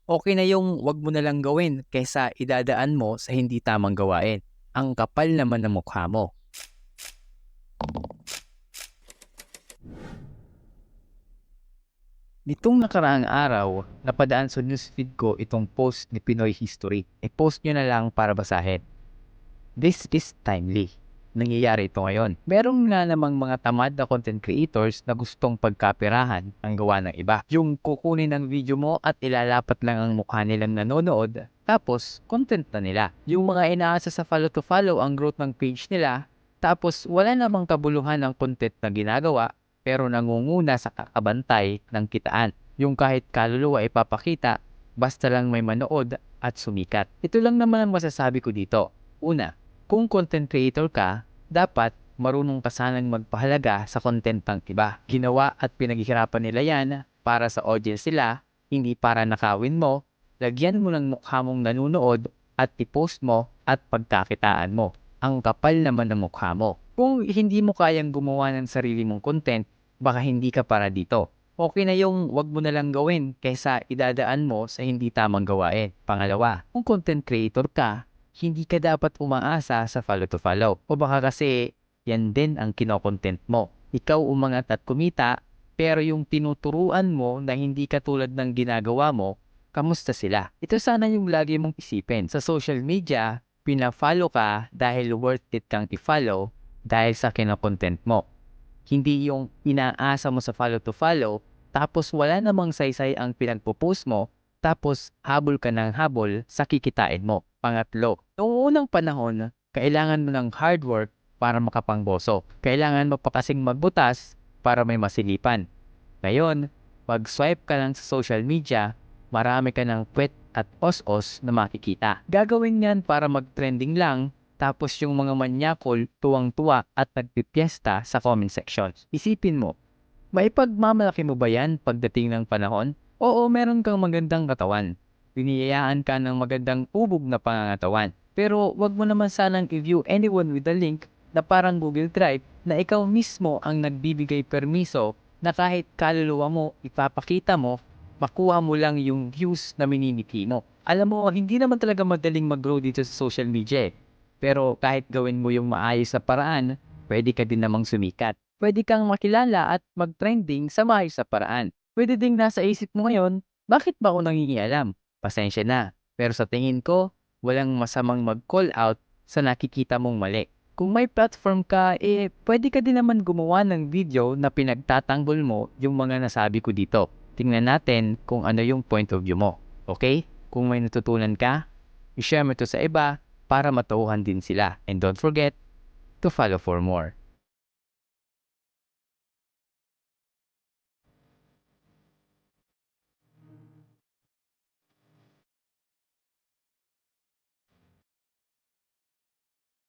Okay na yung wag mo na lang gawin kaysa idadaan mo sa hindi tamang gawain. Ang kapal naman ng mukha mo. Nitong nakaraang araw, napadaan sa newsfeed ko itong post ni Pinoy History. I-post nyo na lang para basahin. This is timely. Nangyayari ito ngayon. Meron nga namang mga tamad na content creators na gustong pagkapirahan ang gawa ng iba. Yung kukunin ng video mo at ilalapat lang ang mukha nilang nanonood, tapos content na nila. Yung mga inaasa sa follow to follow ang growth ng page nila, tapos wala namang kabuluhan ng content na ginagawa, pero nangunguna sa kakabantay ng kitaan. Yung kahit kaluluwa ipapakita, basta lang may manood at sumikat. Ito lang naman ang masasabi ko dito. Una, kung content creator ka, dapat marunong ka sanang magpahalaga sa content ng iba. Ginawa at pinaghihirapan nila yan para sa audience nila, hindi para nakawin mo. Lagyan mo ng mukha mong nanonood at i-post mo at pagkakitaan mo. Ang kapal naman ng mukha mo. Kung hindi mo kayang gumawa ng sarili mong content, baka hindi ka para dito. Okay na yung wag mo na lang gawin kaysa idadaan mo sa hindi tamang gawain. Pangalawa, kung content creator ka, hindi ka dapat umaasa sa follow to follow. O baka kasi yan din ang kinokontent mo. Ikaw umangat at kumita, pero yung tinuturuan mo na hindi katulad ng ginagawa mo, kamusta sila? Ito sana yung lagi mong isipin. Sa social media, pina-follow ka dahil worth it kang i-follow dahil sa kinokontent mo. Hindi yung inaasa mo sa follow to follow, tapos wala namang saysay ang pinagpo-post mo, tapos habol ka ng habol sa kikitain mo. Pangatlo, noong unang panahon, kailangan mo ng hard work para makapangboso. Kailangan mo pa kasing magbutas para may masilipan. Ngayon, pag-swipe ka lang sa social media, marami ka ng puwet at os-os na makikita. Gagawin yan para mag-trending lang, tapos yung mga manyakol tuwang-tuwa at nagpipiesta sa comment section. Isipin mo, maipagmamalaki mo ba yan pagdating ng panahon? Oo, meron kang magandang katawan. Biniyayaan ka ng magandang ubog na pangangatawan. Pero wag mo naman sanang i-view anyone with a link na parang Google Drive na ikaw mismo ang nagbibigay permiso na kahit kaluluwa mo, ipapakita mo, makuha mo lang yung views na minimiti mo. Alam mo, hindi naman talaga madaling mag-grow dito sa social media eh. Pero kahit gawin mo yung maayos na paraan, pwede ka din namang sumikat. Pwede kang makilala at mag-trending sa maayos na paraan. Pwede ding nasa isip mo ngayon, bakit ba ako nangingialam? Pasensya na. Pero sa tingin ko, walang masamang mag-call out sa nakikita mong mali. Kung may platform ka, pwede ka din naman gumawa ng video na pinagtatanggol mo yung mga nasabi ko dito. Tingnan natin kung ano yung point of view mo. Okay? Kung may natutunan ka, i-share mo ito sa iba para matauhan din sila. And don't forget to follow for more.